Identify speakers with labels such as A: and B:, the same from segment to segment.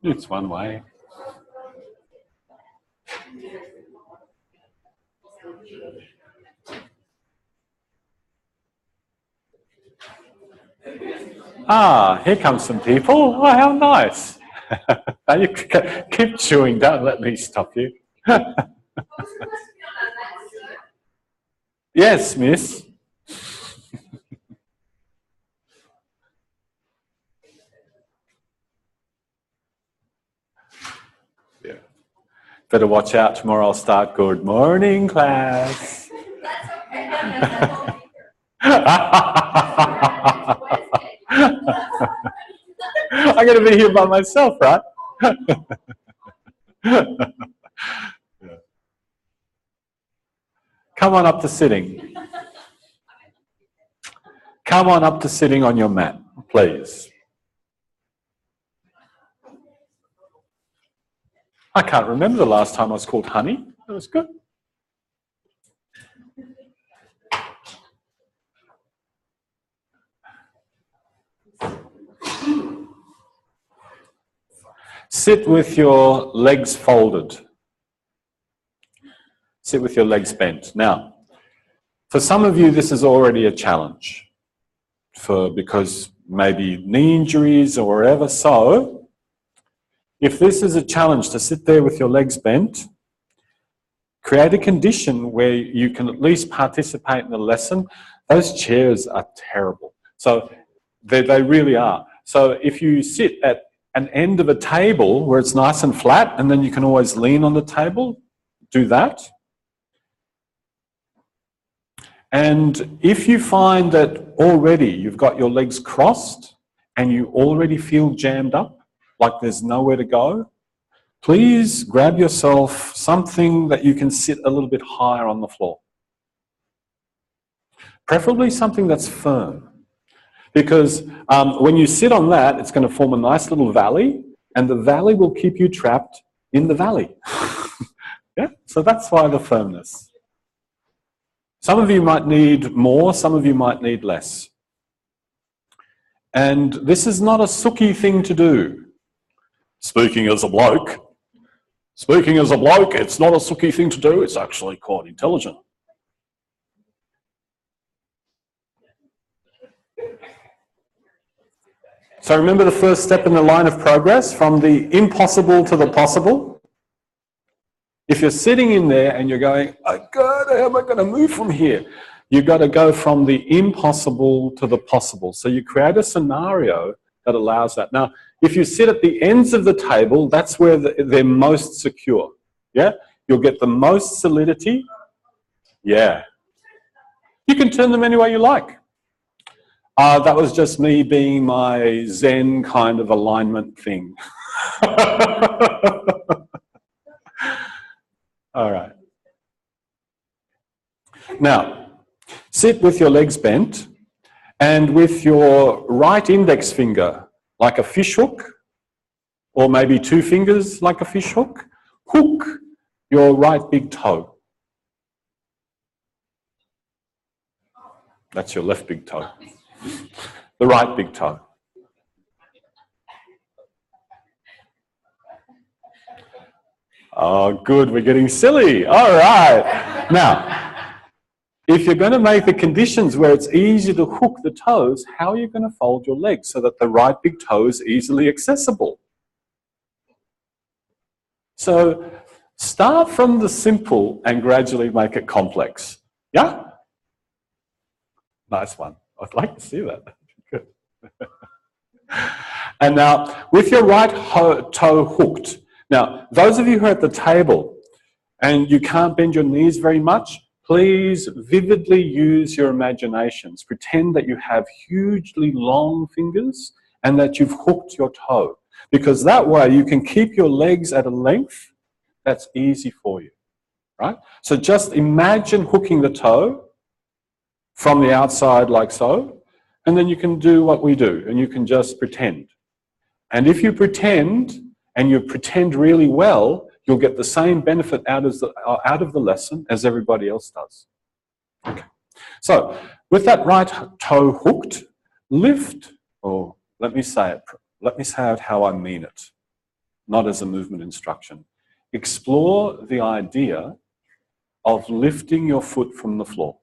A: It's one way. Ah, here come some people. Oh, how nice. Now you keep chewing, don't let me stop you. Yes, miss. Yeah. Better watch out, tomorrow I'll start good morning class. I'm going to be here by myself, right? Come on up to sitting. Come on up to sitting on your mat, please. I can't remember the last time I was called honey. That was good. Sit with your legs folded. Sit with your legs bent. Now, for some of you, this is already a challenge because maybe knee injuries or wherever. So, if this is a challenge to sit there with your legs bent, create a condition where you can at least participate in the lesson. Those chairs are terrible. So, they really are. So, if you sit at an end of a table where it's nice and flat, and then you can always lean on the table, do that. And if you find that already you've got your legs crossed and you already feel jammed up, like there's nowhere to go, please grab yourself something that you can sit a little bit higher on the floor. Preferably something that's firm. Because when you sit on that, it's going to form a nice little valley, and the valley will keep you trapped in the valley. Yeah? So that's why the firmness. Some of you might need more, some of you might need less. And this is not a sooky thing to do. Speaking as a bloke, it's not a sooky thing to do, it's actually quite intelligent. So remember the first step in the line of progress, from the impossible to the possible? If you're sitting in there and you're going, oh God, how am I going to move from here? You've got to go from the impossible to the possible. So you create a scenario that allows that. Now, if you sit at the ends of the table, that's where they're most secure. Yeah? You'll get the most solidity. Yeah. You can turn them any way you like. That was just me being my Zen kind of alignment thing. All right. Now, sit with your legs bent and with your right index finger like a fish hook, or maybe two fingers like a fish hook, hook your right big toe. That's your left big toe. The right big toe. Oh, good, we're getting silly. All right. Now, if you're going to make the conditions where it's easy to hook the toes, how are you going to fold your legs so that the right big toe is easily accessible? So, start from the simple and gradually make it complex. Yeah? Nice one. I'd like to see that. Good. And now, with your right toe hooked, now, those of you who are at the table and you can't bend your knees very much, please vividly use your imaginations. Pretend that you have hugely long fingers and that you've hooked your toe, because that way you can keep your legs at a length that's easy for you, right? So just imagine hooking the toe from the outside like so, and then you can do what we do, and you can just pretend. And if you pretend, and you pretend really well, you'll get the same benefit out of the lesson as everybody else does. Okay. So with that right toe hooked, lift, or let me say it how I mean it, not as a movement instruction. Explore the idea of lifting your foot from the floor.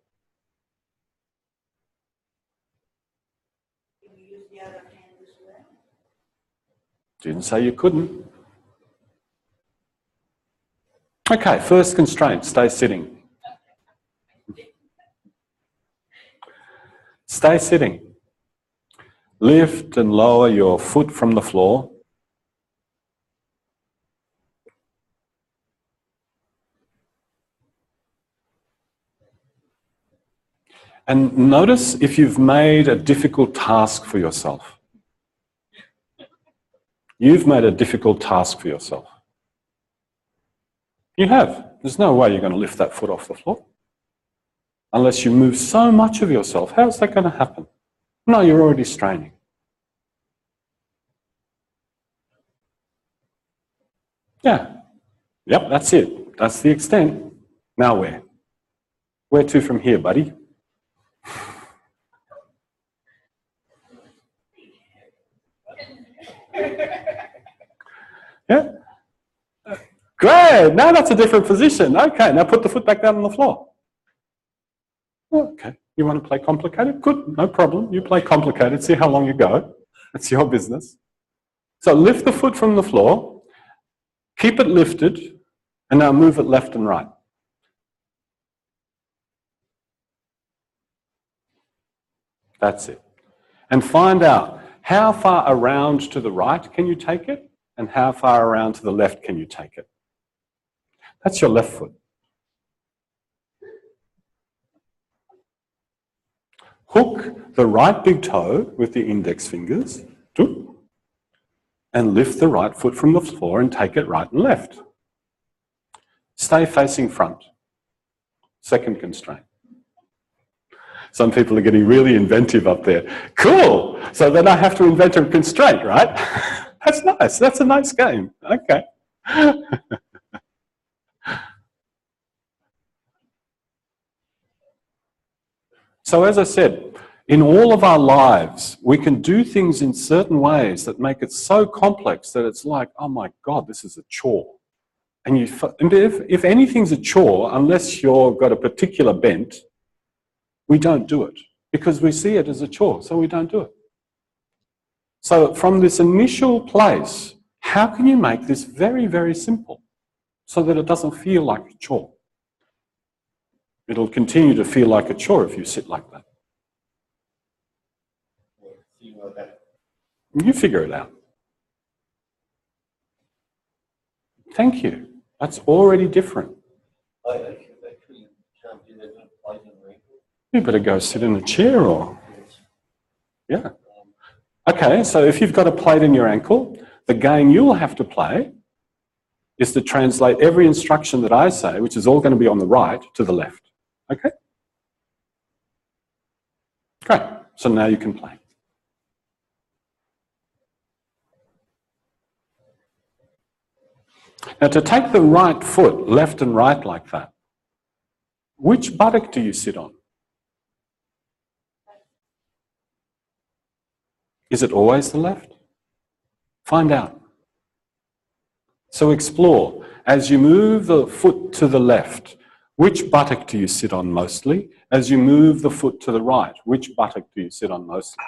B: Can you use the other hand as well?
A: Didn't say you couldn't. Okay, first constraint, stay sitting. Stay sitting. Lift and lower your foot from the floor. And notice if you've made a difficult task for yourself. You've made a difficult task for yourself. You have. There's no way you're going to lift that foot off the floor. Unless you move so much of yourself. How's that going to happen? No, you're already straining. Yeah. Yep, that's it. That's the extent. Now where? Where to from here, buddy? Yeah? Great, now that's a different position. Okay, now put the foot back down on the floor. Okay, you want to play complicated? Good, no problem. You play complicated, see how long you go. It's your business. So lift the foot from the floor, keep it lifted, and now move it left and right. That's it. And find out how far around to the right can you take it, and how far around to the left can you take it. That's your left foot. Hook the right big toe with the index fingers, and lift the right foot from the floor and take it right and left. Stay facing front. Second constraint. Some people are getting really inventive up there. Cool! So then I have to invent a constraint, right? That's nice. That's a nice game. Okay. So as I said, in all of our lives, we can do things in certain ways that make it so complex that it's like, oh my God, this is a chore. And if anything's a chore, unless you've got a particular bent, we don't do it because we see it as a chore, so we don't do it. So from this initial place, how can you make this very, very simple so that it doesn't feel like a chore? It'll continue to feel like a chore if you sit like that. You figure it out. Thank you. That's already different. You better go sit in a chair or... Yeah. Okay, so if you've got a plate in your ankle, the game you'll have to play is to translate every instruction that I say, which is all going to be on the right, to the left. Okay? Great. So now you can play. Now to take the right foot left and right like that, which buttock do you sit on? Is it always the left? Find out. So explore. As you move the foot to the left, which buttock do you sit on mostly? As you move the foot to the right, which buttock do you sit on mostly?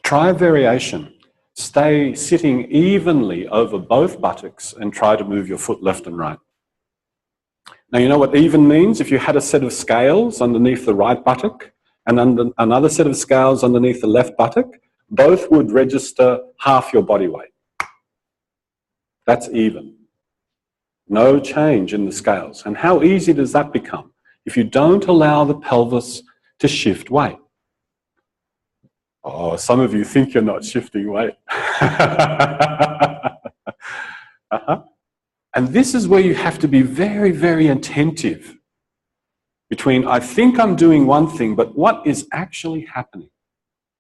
A: Try a variation. Stay sitting evenly over both buttocks and try to move your foot left and right. Now, you know what even means? If you had a set of scales underneath the right buttock and another set of scales underneath the left buttock, both would register half your body weight. That's even. No change in the scales. And how easy does that become? If you don't allow the pelvis to shift weight. Oh, some of you think you're not shifting weight. And this is where you have to be very, very attentive between I think I'm doing one thing, but what is actually happening?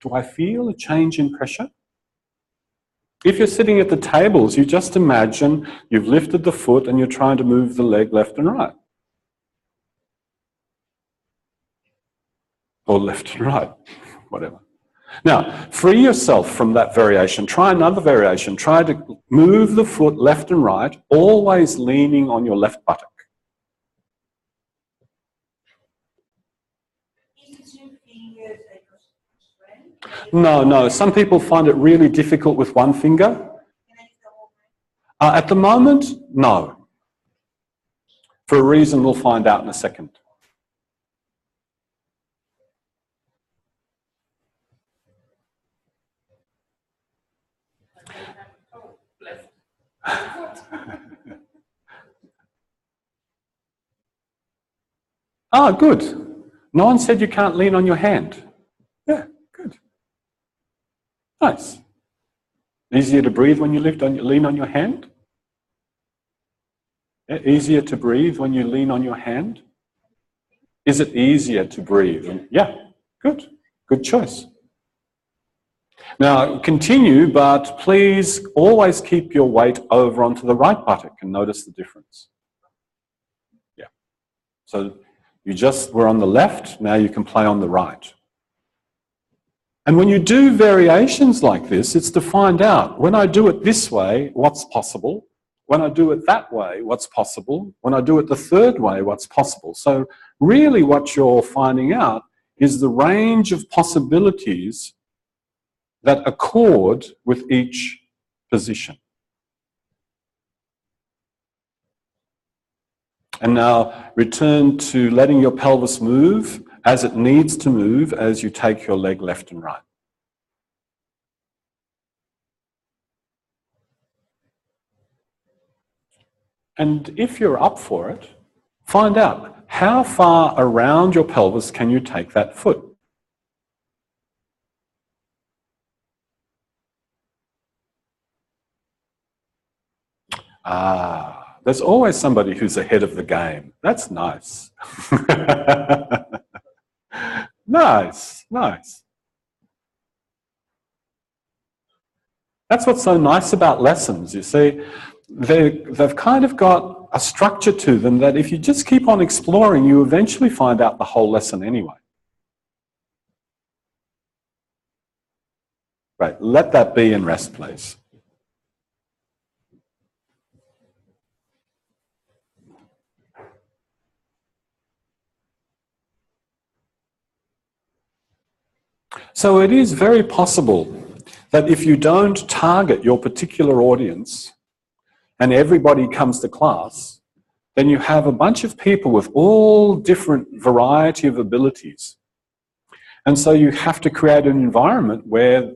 A: Do I feel a change in pressure? If you're sitting at the tables, you just imagine you've lifted the foot and you're trying to move the leg left and right. Or left and right, whatever. Now, free yourself from that variation. Try another variation. Try to move the foot left and right, always leaning on your left buttock. No. Some people find it really difficult with one finger. At the moment, no. For a reason we'll find out in a second. Good. No one said you can't lean on your hand. Yeah, good. Nice. Easier to breathe when you lean on your hand? Yeah, easier to breathe when you lean on your hand? Is it easier to breathe? Yeah, good. Good choice. Now, continue, but please always keep your weight over onto the right buttock and notice the difference. Yeah. So you just were on the left, now you can play on the right. And when you do variations like this, it's to find out, when I do it this way, what's possible? When I do it that way, what's possible? When I do it the third way, what's possible? So really what you're finding out is the range of possibilities that accord with each position. And now return to letting your pelvis move as it needs to move as you take your leg left and right. And if you're up for it, find out how far around your pelvis can you take that foot. There's always somebody who's ahead of the game. That's nice. Nice. That's what's so nice about lessons, you see. They've kind of got a structure to them that if you just keep on exploring, you eventually find out the whole lesson anyway. Right, let that be and rest, please. So it is very possible that if you don't target your particular audience and everybody comes to class, then you have a bunch of people with all different variety of abilities. And so you have to create an environment where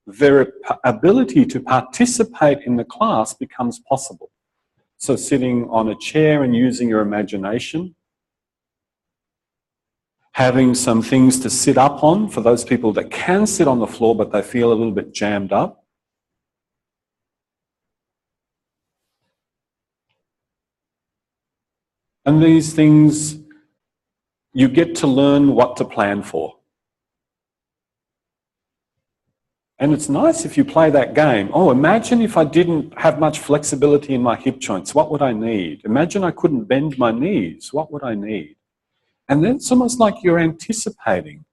A: their ability to participate in the class becomes possible. So sitting on a chair and using your imagination, having some things to sit up on for those people that can sit on the floor but they feel a little bit jammed up. And these things, you get to learn what to plan for. And it's nice if you play that game. Oh, imagine if I didn't have much flexibility in my hip joints, what would I need? Imagine I couldn't bend my knees, what would I need? And then it's almost like you're anticipating,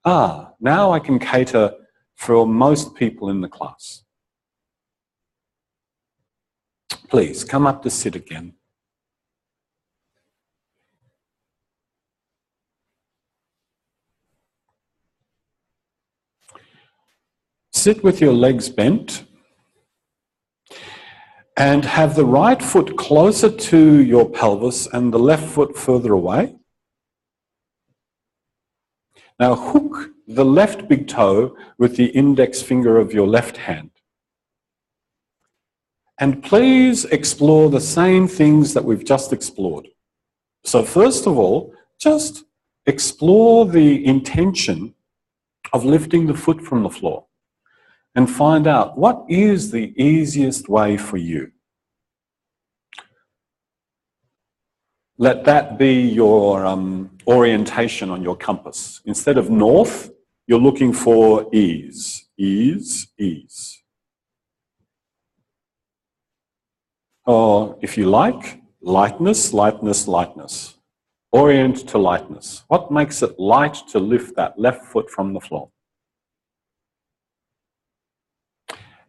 A: now I can cater for most people in the class. Please, come up to sit again. Sit with your legs bent and have the right foot closer to your pelvis and the left foot further away. Now hook the left big toe with the index finger of your left hand. And please explore the same things that we've just explored. So first of all, just explore the intention of lifting the foot from the floor and find out what is the easiest way for you. Let that be your orientation on your compass. Instead of north, you're looking for ease, ease, ease. Or if you like, lightness, lightness, lightness. Orient to lightness. What makes it light to lift that left foot from the floor?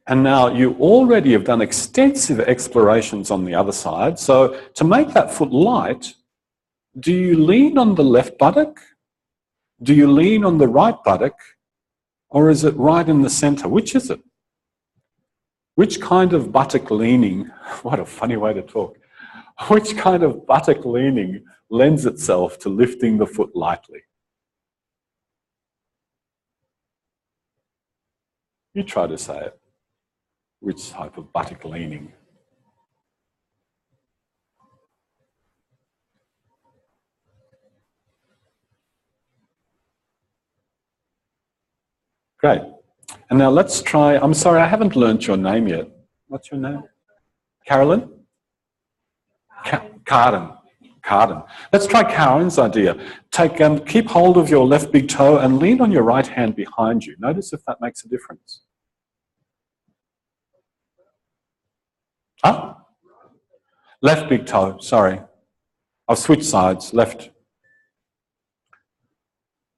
A: And now you already have done extensive explorations on the other side. So to make that foot light, do you lean on the left buttock? Do you lean on the right buttock? Or is it right in the center? Which is it? Which kind of buttock leaning, what a funny way to talk, which kind of buttock leaning lends itself to lifting the foot lightly? You try to say it. Which type of buttock leaning? Great. And now let's try, I'm sorry, I haven't learnt your name yet. What's your name? Carolyn? Carden. Carden. Let's try Karen's idea. Keep hold of your left big toe and lean on your right hand behind you. Notice if that makes a difference. Huh? Left big toe, sorry. I've switched sides, left.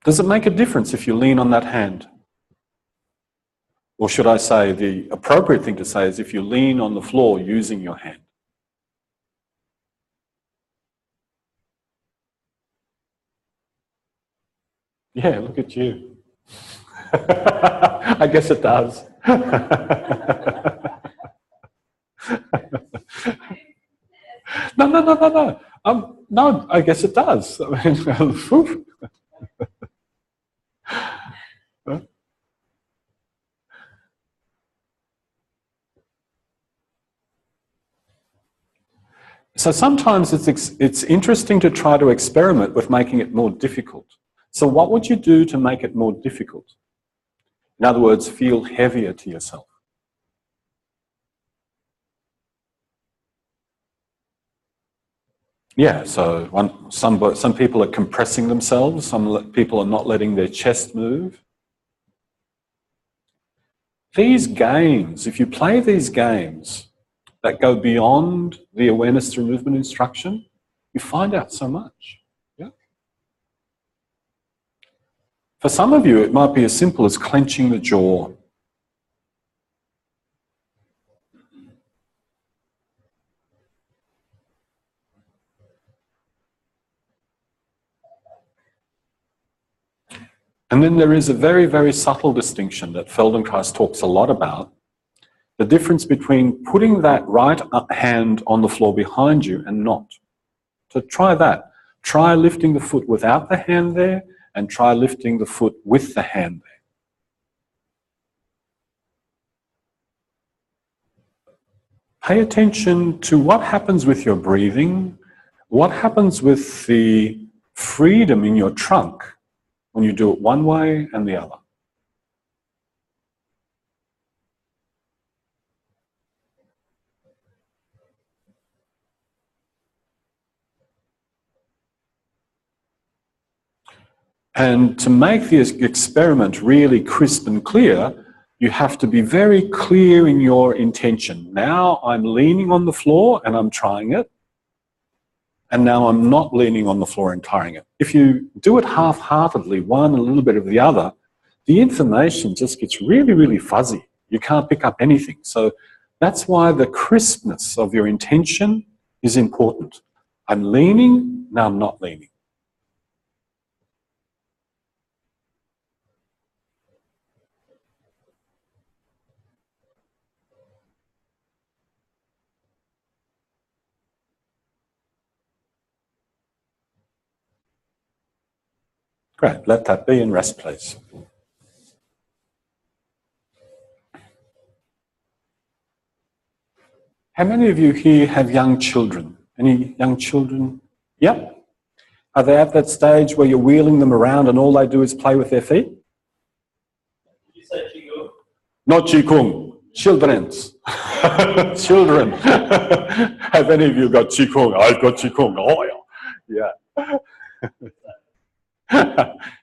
A: Does it make a difference if you lean on that hand? Or should I say, the appropriate thing to say is if you lean on the floor using your hand. Yeah, look at you. I guess it does. No. No, I guess it does. I mean, so sometimes it's interesting to try to experiment with making it more difficult. So what would you do to make it more difficult? In other words, feel heavier to yourself. Yeah, so some people are compressing themselves, some people are not letting their chest move. These games, if you play these games that go beyond the awareness through movement instruction, you find out so much. Yeah? For some of you, it might be as simple as clenching the jaw. And then there is a very, very subtle distinction that Feldenkrais talks a lot about. The difference between putting that right hand on the floor behind you and not. So try that. Try lifting the foot without the hand there and try lifting the foot with the hand there. Pay attention to what happens with your breathing, what happens with the freedom in your trunk when you do it one way and the other. And to make this experiment really crisp and clear, you have to be very clear in your intention. Now I'm leaning on the floor and I'm trying it. And now I'm not leaning on the floor and trying it. If you do it half-heartedly, one and a little bit of the other, the information just gets really, really fuzzy. You can't pick up anything. So that's why the crispness of your intention is important. I'm leaning, now I'm not leaning. Great, let that be and rest, please. How many of you here have young children? Any young children? Yep. Are they at that stage where you're wheeling them around and all they do is play with their feet?
C: You say Qigong?
A: Not Qigong, children's. Children. Have any of you got Qigong? I've got Qigong. Oh, yeah.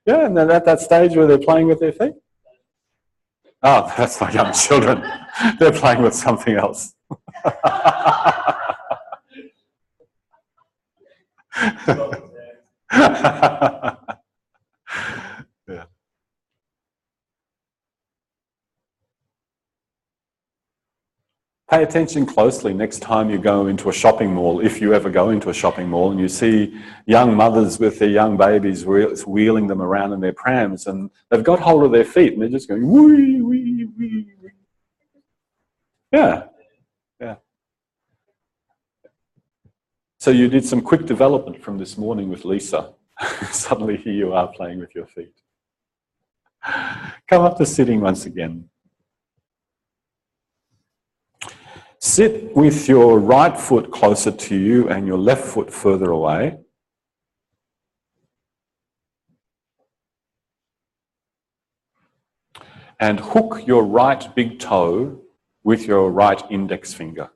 A: Yeah, and they're at that stage where they're playing with their feet? Oh, that's not young children. They're playing with something else. Yeah. Pay attention closely next time you go into a shopping mall, if you ever go into a shopping mall, and you see young mothers with their young babies wheeling them around in their prams, and they've got hold of their feet and they're just going wee, wee, wee, wee. Yeah, yeah. So you did some quick development from this morning with Lisa. Suddenly here you are playing with your feet. Come up to sitting once again. Sit with your right foot closer to you and your left foot further away. And hook your right big toe with your right index finger.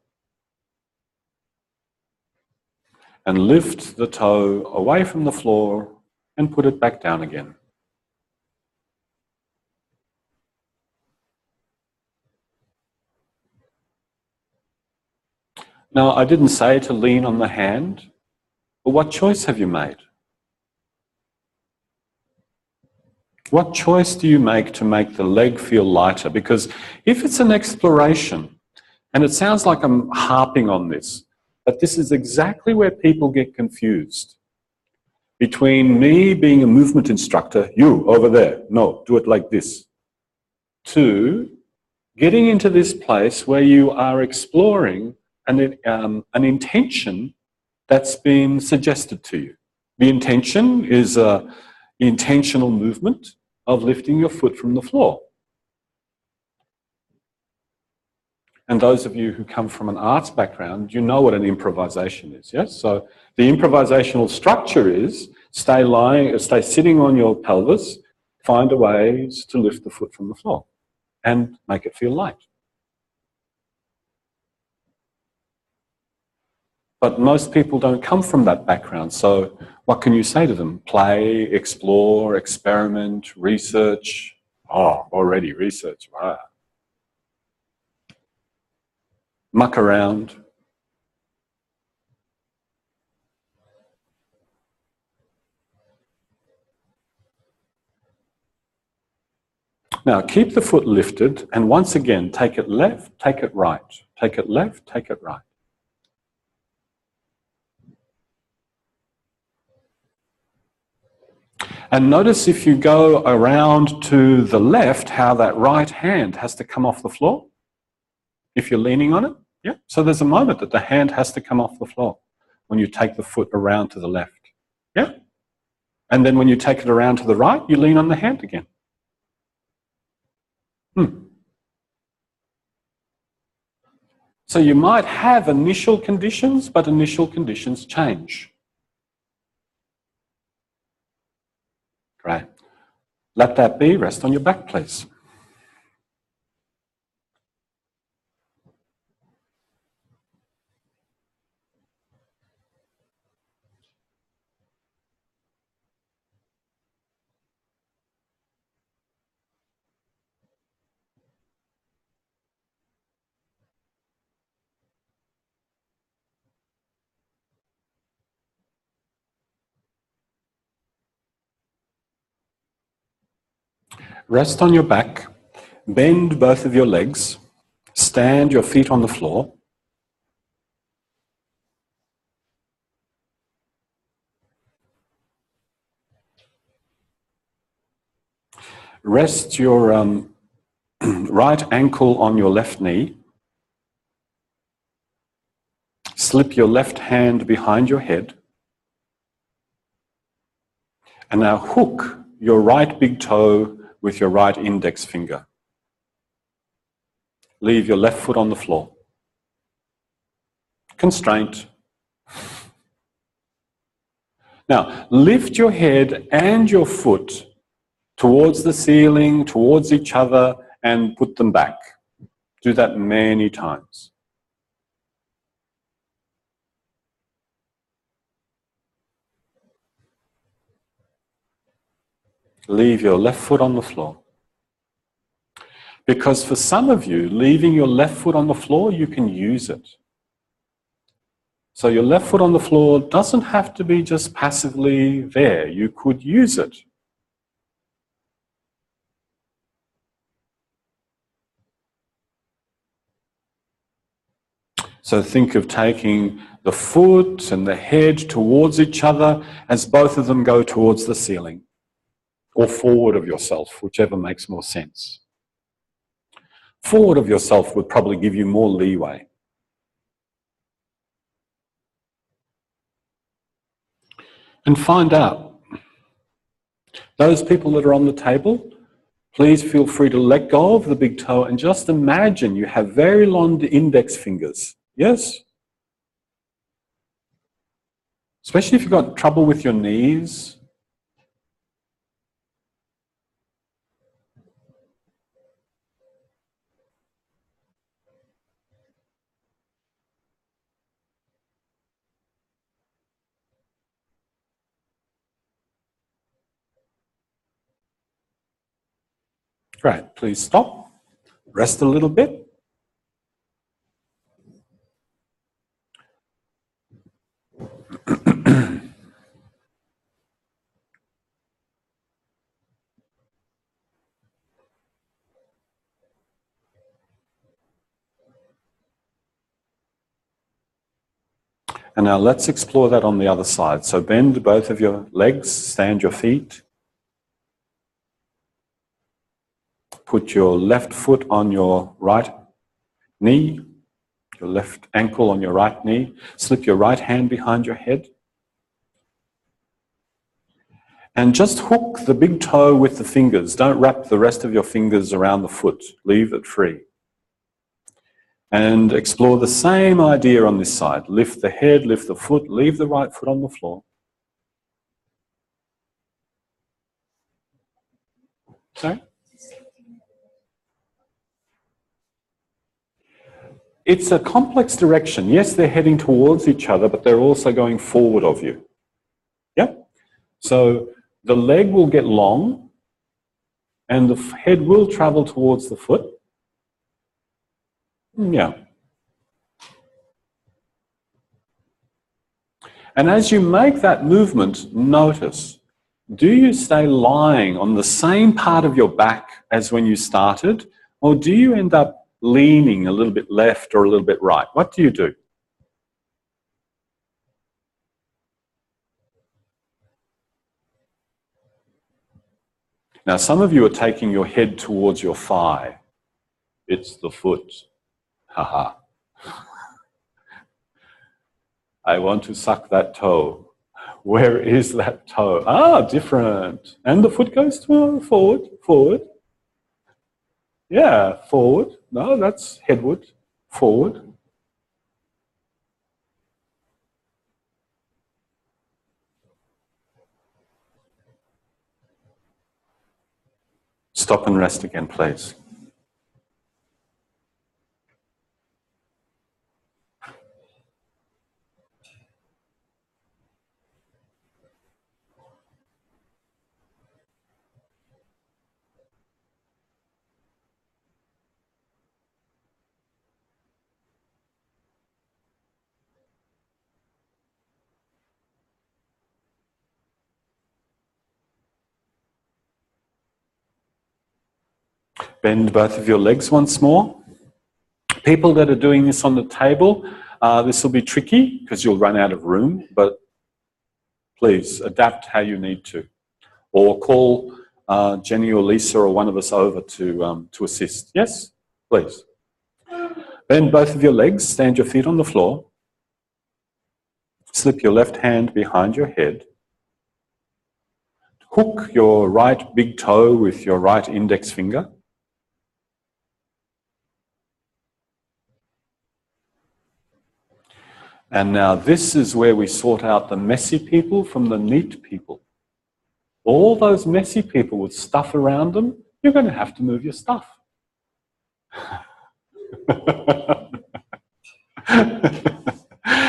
A: And lift the toe away from the floor and put it back down again. Now, I didn't say to lean on the hand, but what choice have you made? What choice do you make to make the leg feel lighter? Because if it's an exploration, and it sounds like I'm harping on this, but this is exactly where people get confused. Between me being a movement instructor, you over there, no, do it like this, to getting into this place where you are exploring an intention that's been suggested to you. The intention is the intentional movement of lifting your foot from the floor. And those of you who come from an arts background, you know what an improvisation is, yes? So the improvisational structure is stay sitting on your pelvis, find ways to lift the foot from the floor and make it feel light. But most people don't come from that background, so what can you say to them? Play, explore, experiment, research. Oh, already research, wow. Muck around. Now keep the foot lifted and once again take it left, take it right. Take it left, take it right. And notice if you go around to the left, how that right hand has to come off the floor. If you're leaning on it, yeah. So there's a moment that the hand has to come off the floor when you take the foot around to the left, yeah. And then when you take it around to the right, you lean on the hand again. So you might have initial conditions, but initial conditions change. Great. Let that be. Rest on your back, please. Rest on your back. Bend both of your legs. Stand your feet on the floor. Rest your right ankle on your left knee. Slip your left hand behind your head. And now hook your right big toe with your right index finger. Leave your left foot on the floor. Constraint. Now, lift your head and your foot towards the ceiling, towards each other, and put them back. Do that many times. Leave your left foot on the floor. Because for some of you, leaving your left foot on the floor, you can use it. So your left foot on the floor doesn't have to be just passively there. You could use it. So think of taking the foot and the head towards each other as both of them go towards the ceiling, or forward of yourself, whichever makes more sense. Forward of yourself would probably give you more leeway. And find out. Those people that are on the table, please feel free to let go of the big toe and just imagine you have very long index fingers. Yes? Especially if you've got trouble with your knees. Great. Please stop. Rest a little bit. And now let's explore that on the other side. So bend both of your legs, stand your feet. Put your left foot on your right knee, your left ankle on your right knee. Slip your right hand behind your head. And just hook the big toe with the fingers. Don't wrap the rest of your fingers around the foot. Leave it free. And explore the same idea on this side. Lift the head, lift the foot, leave the right foot on the floor. Sorry? It's a complex direction. Yes, they're heading towards each other, but they're also going forward of you. Yeah? So the leg will get long, and the head will travel towards the foot. Yeah. And as you make that movement, notice, do you stay lying on the same part of your back as when you started, or do you end up leaning a little bit left or a little bit right? What do you do? Now, some of you are taking your head towards your thigh. It's the foot. Haha. I want to suck that toe. Where is that toe? Ah, different. And the foot goes forward, forward. Yeah, forward. No, that's headward. Forward. Stop and rest again, please. Bend both of your legs once more. People that are doing this on the table, this will be tricky because you'll run out of room, but please adapt how you need to. Or call Jenny or Lisa or one of us over to assist. Yes, please. Bend both of your legs, stand your feet on the floor. Slip your left hand behind your head. Hook your right big toe with your right index finger. And now this is where we sort out the messy people from the neat people. All those messy people with stuff around them, you're going to have to move your stuff.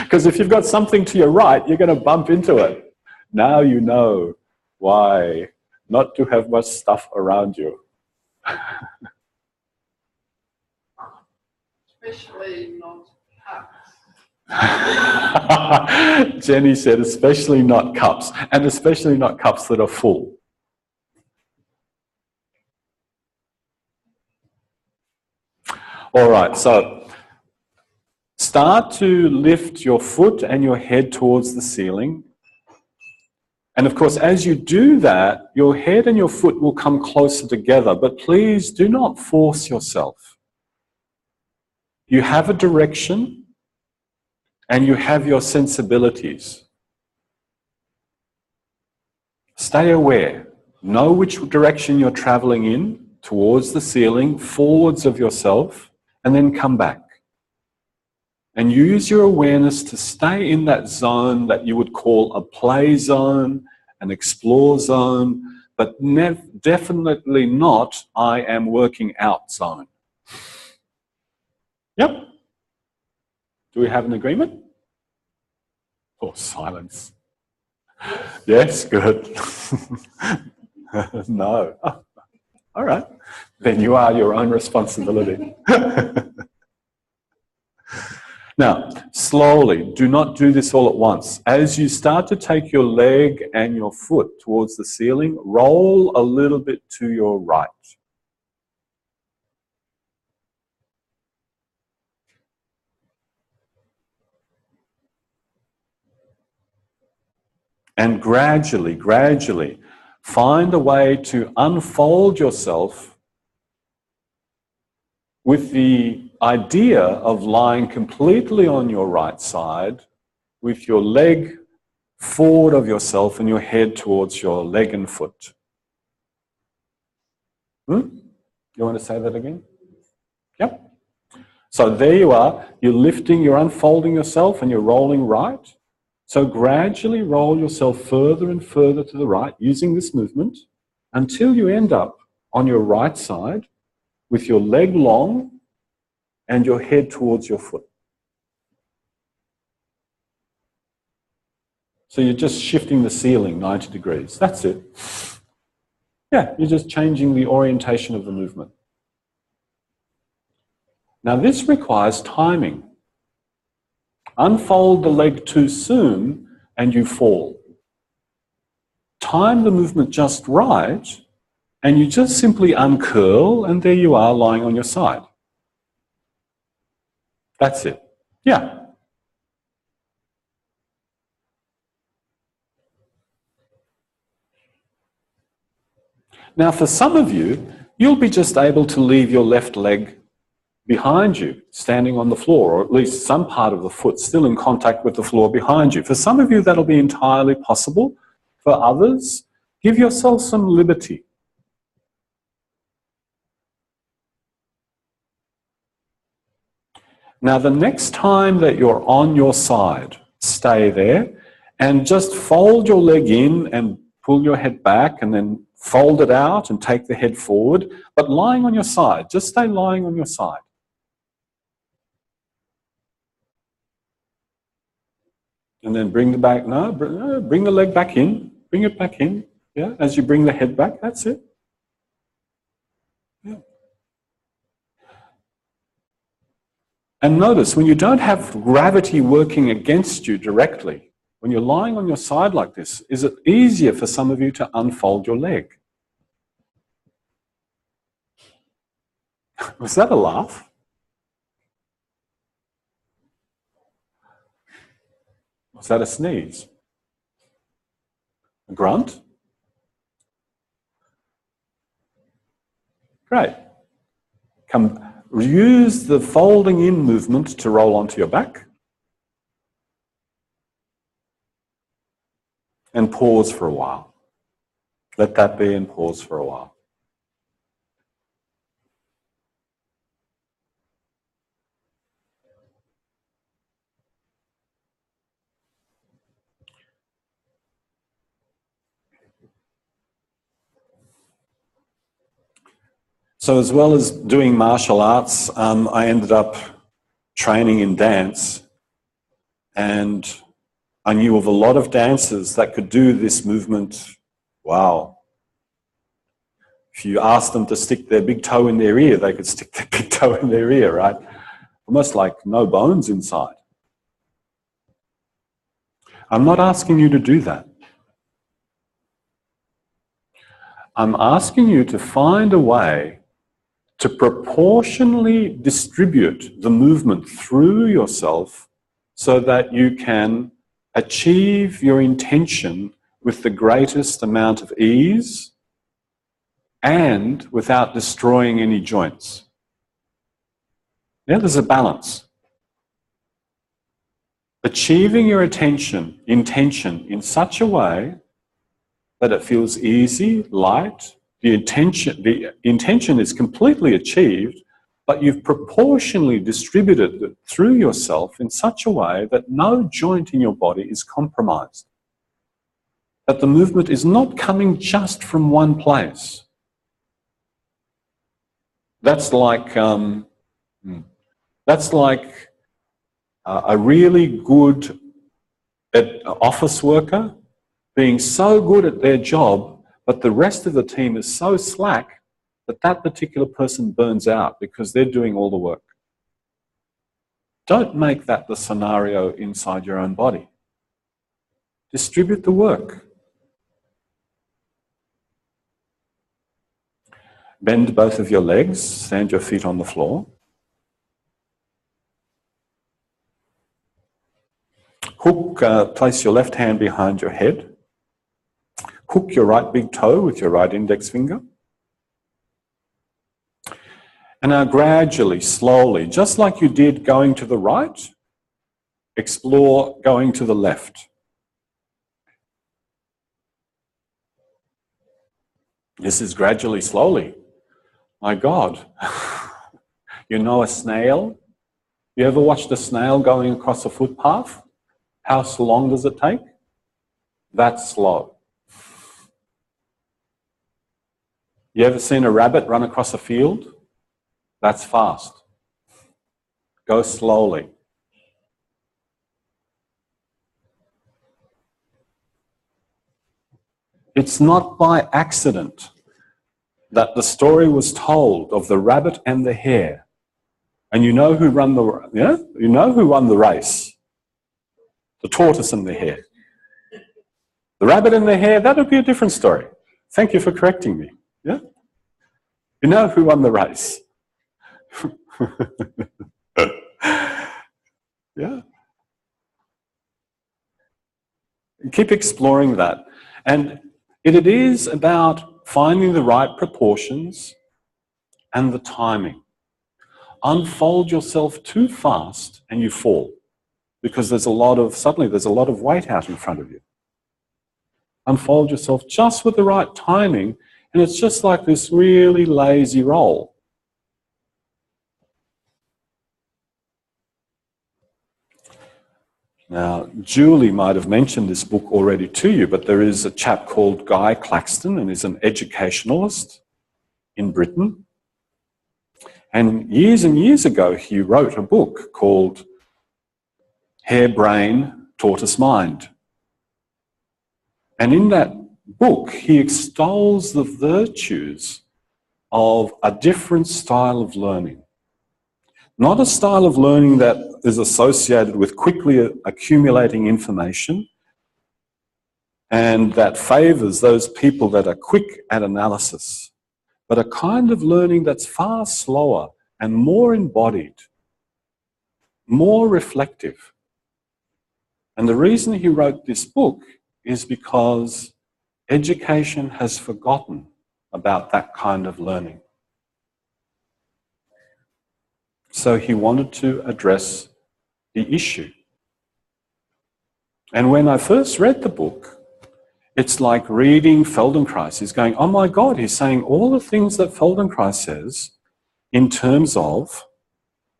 A: Because if you've got something to your right, you're going to bump into it. Now you know why not to have much stuff around you.
D: Especially not cups.
A: Jenny said, especially not cups, and especially not cups that are full. All right, so start to lift your foot and your head towards the ceiling. And of course, as you do that, your head and your foot will come closer together, but please do not force yourself. You have a direction and you have your sensibilities. Stay aware. Know which direction you're traveling in, towards the ceiling, forwards of yourself, and then come back. And use your awareness to stay in that zone that you would call a play zone, an explore zone, but definitely not I am working out zone. Yep. Do we have an agreement? Or silence? Yes, good. No. Oh, all right. Then you are your own responsibility. Now, slowly, do not do this all at once. As you start to take your leg and your foot towards the ceiling, roll a little bit to your right. And gradually, find a way to unfold yourself with the idea of lying completely on your right side with your leg forward of yourself and your head towards your leg and foot. You want to say that again? Yep. So there you are. You're lifting, you're unfolding yourself and you're rolling right. So gradually roll yourself further and further to the right using this movement until you end up on your right side with your leg long and your head towards your foot. So you're just shifting the ceiling 90 degrees. That's it. Yeah, you're just changing the orientation of the movement. Now this requires timing. Unfold the leg too soon and you fall. Time the movement just right and you just simply uncurl and there you are lying on your side. That's it. Yeah. Now for some of you, you'll be just able to leave your left leg behind you, standing on the floor, or at least some part of the foot still in contact with the floor behind you. For some of you, that'll be entirely possible. For others, give yourself some liberty. Now, the next time that you're on your side, stay there and just fold your leg in and pull your head back and then fold it out and take the head forward, but lying on your side. Just stay lying on your side. And then bring the back, bring the leg back in, bring it back in, yeah, as you bring the head back, that's it. Yeah. And notice, when you don't have gravity working against you directly, when you're lying on your side like this, is it easier for some of you to unfold your leg? Was that a laugh? Was that a sneeze? A grunt? Great. Use the folding in movement to roll onto your back. And pause for a while. Let that be and pause for a while. So as well as doing martial arts, I ended up training in dance, and I knew of a lot of dancers that could do this movement. Wow. If you asked them to stick their big toe in their ear, they could stick their big toe in their ear, right? Almost like no bones inside. I'm not asking you to do that. I'm asking you to find a way to proportionally distribute the movement through yourself so that you can achieve your intention with the greatest amount of ease and without destroying any joints. Yeah, there's a balance. Achieving your intention in such a way that it feels easy, light. The intention is completely achieved, but you've proportionally distributed it through yourself in such a way that no joint in your body is compromised. That the movement is not coming just from one place. That's like a really good office worker being so good at their job, but the rest of the team is so slack that that particular person burns out because they're doing all the work. Don't make that the scenario inside your own body. Distribute the work. Bend both of your legs, stand your feet on the floor. Hook, place your left hand behind your head. Hook your right big toe with your right index finger. And now gradually, slowly, just like you did going to the right, explore going to the left. This is gradually, slowly. My God. You know a snail? You ever watched a snail going across a footpath? How long does it take? That's slow. You ever seen a rabbit run across a field? That's fast. Go slowly. It's not by accident that the story was told of the rabbit and the hare. And you know who won the race? The tortoise and the hare. The rabbit and the hare, that would be a different story. Thank you for correcting me. Yeah? You know who won the race? Yeah. Keep exploring that. And it is about finding the right proportions and the timing. Unfold yourself too fast and you fall because suddenly there's a lot of weight out in front of you. Unfold yourself just with the right timing and it's just like this really lazy roll. Now, Julie might have mentioned this book already to you, but there is a chap called Guy Claxton, and he's an educationalist in Britain. And years ago, he wrote a book called Hare Brain, Tortoise Mind. And in that book, he extols the virtues of a different style of learning. Not a style of learning that is associated with quickly accumulating information and that favours those people that are quick at analysis, but a kind of learning that's far slower and more embodied, more reflective. And the reason he wrote this book is because education has forgotten about that kind of learning. So he wanted to address the issue. And when I first read the book, it's like reading Feldenkrais. He's going, oh my God, he's saying all the things that Feldenkrais says in terms of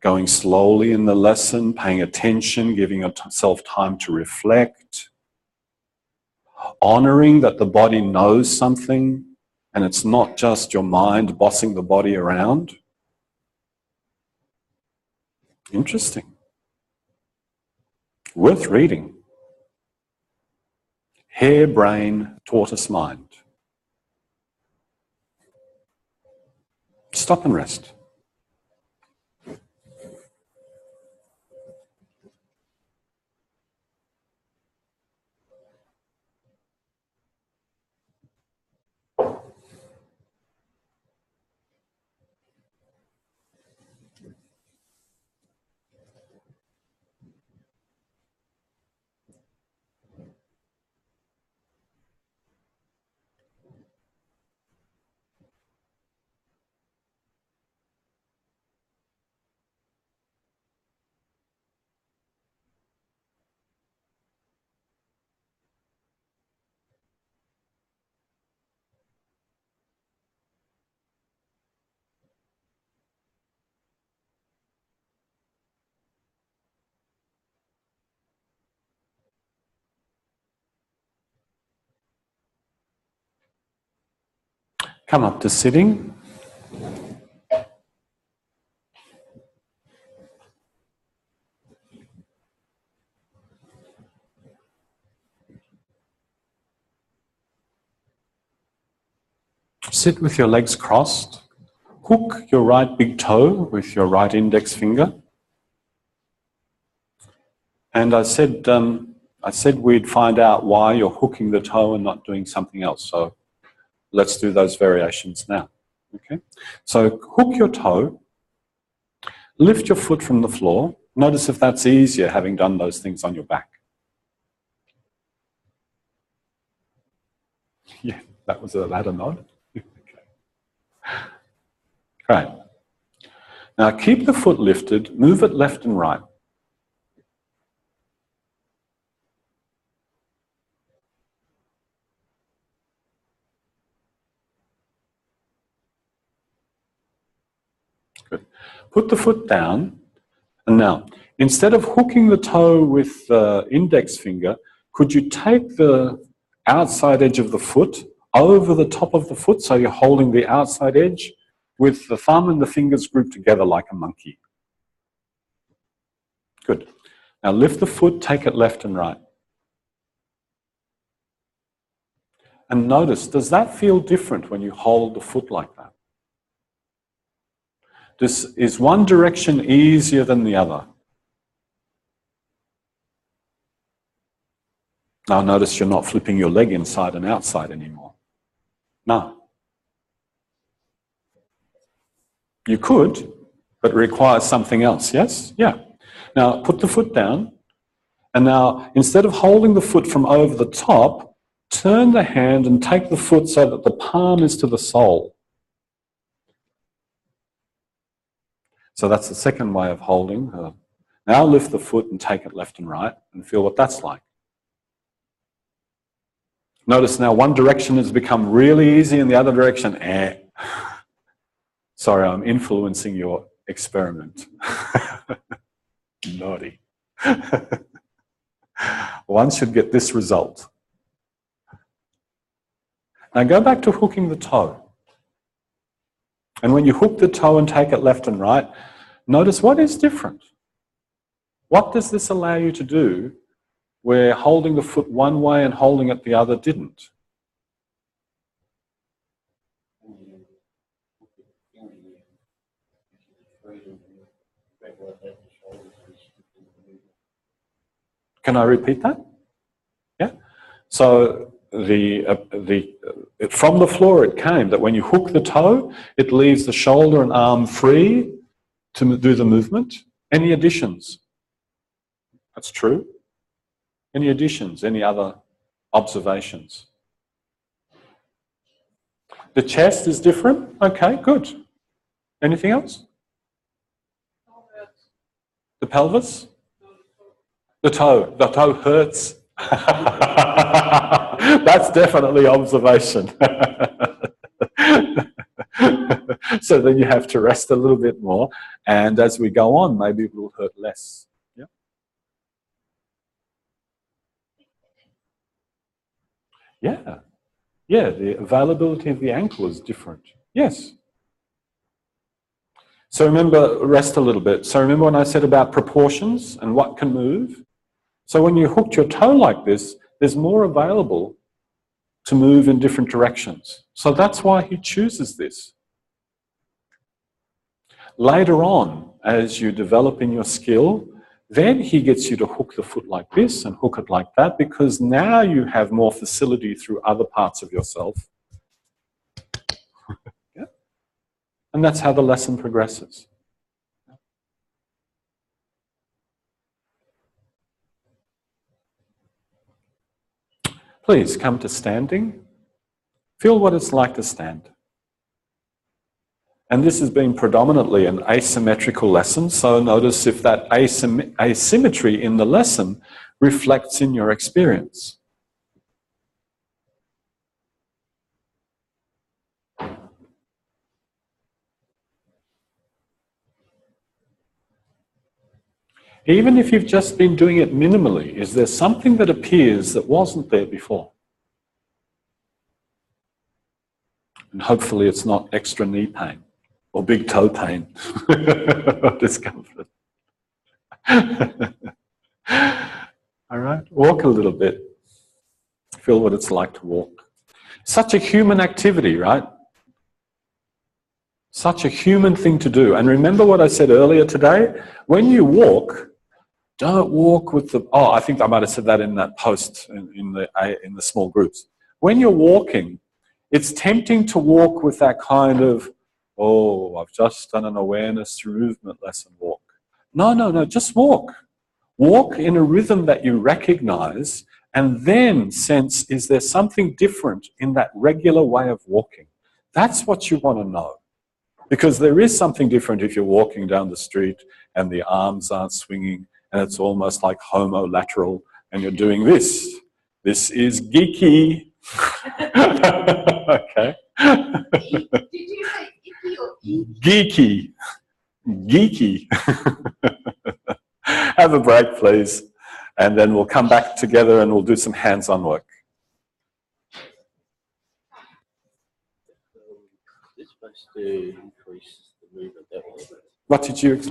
A: going slowly in the lesson, paying attention, giving yourself time to reflect, honouring that the body knows something, And it's not just your mind bossing the body around. Interesting. Worth reading. Hare Brain, Tortoise Mind. Stop and rest. Come up to sitting. Sit with your legs crossed. Hook your right big toe with your right index finger. And I said we'd find out why you're hooking the toe and not doing something else. So let's do those variations now. Okay? So hook your toe. Lift your foot from the floor. Notice if that's easier having done those things on your back. Yeah, that was a ladder nod. Okay. Great. Now keep the foot lifted, move it left and right. Good. Put the foot down, and now, instead of hooking the toe with the index finger, could you take the outside edge of the foot over the top of the foot, so you're holding the outside edge with the thumb and the fingers grouped together like a monkey? Good. Now lift the foot, take it left and right. And notice, does that feel different when you hold the foot like that? Is one direction easier than the other? Now notice you're not flipping your leg inside and outside anymore. No. You could, but it requires something else, yes? Yeah. Now put the foot down, and now instead of holding the foot from over the top, turn the hand and take the foot so that the palm is to the sole. So that's the second way of holding. Now lift the foot and take it left and right and feel what that's like. Notice now one direction has become really easy and the other direction, Sorry, I'm influencing your experiment. Naughty. One should get this result. Now go back to hooking the toe. And when you hook the toe and take it left and right, notice what is different. What does this allow you to do where holding the foot one way and holding it the other didn't? Can I repeat that? Yeah. So from the floor it came that when you hook the toe, it leaves the shoulder and arm free to do the movement. Any additions? That's true. Any additions? Any other observations? The chest is different? Okay, good. Anything else? The pelvis? The toe hurts. That's definitely observation. So then you have to rest a little bit more, and as we go on, maybe it will hurt less. Yeah. Yeah. Yeah, the availability of the ankle is different. Yes. So remember, rest a little bit. So remember when I said about proportions and what can move? So when you hooked your toe like this, there's more available to move in different directions. So that's why he chooses this. Later on, as you develop in your skill, then he gets you to hook the foot like this and hook it like that, because now you have more facility through other parts of yourself. Yeah? And that's how the lesson progresses. Please come to standing. Feel what it's like to stand. And this has been predominantly an asymmetrical lesson, so notice if that asymmetry in the lesson reflects in your experience. Even if you've just been doing it minimally, is there something that appears that wasn't there before? And hopefully it's not extra knee pain or big toe pain or discomfort. All right, walk a little bit. Feel what it's like to walk. Such a human activity, right? Such a human thing to do. And remember what I said earlier today? When you walk, don't walk with the... Oh, I think I might have said that in that post in the small groups. When you're walking, it's tempting to walk with that kind of, oh, I've just done an awareness through movement lesson walk. No, no, no, just walk. Walk in a rhythm that you recognize and then sense, is there something different in that regular way of walking? That's what you want to know. Because there is something different if you're walking down the street and the arms aren't swinging and it's almost like homolateral and you're doing this. This is geeky. Okay.
D: Did you say icky or
A: Geeky. Geeky. Have a break, please. And then we'll come back together and we'll do some hands-on work.
C: This supposed to increase the movement that way.
A: What did you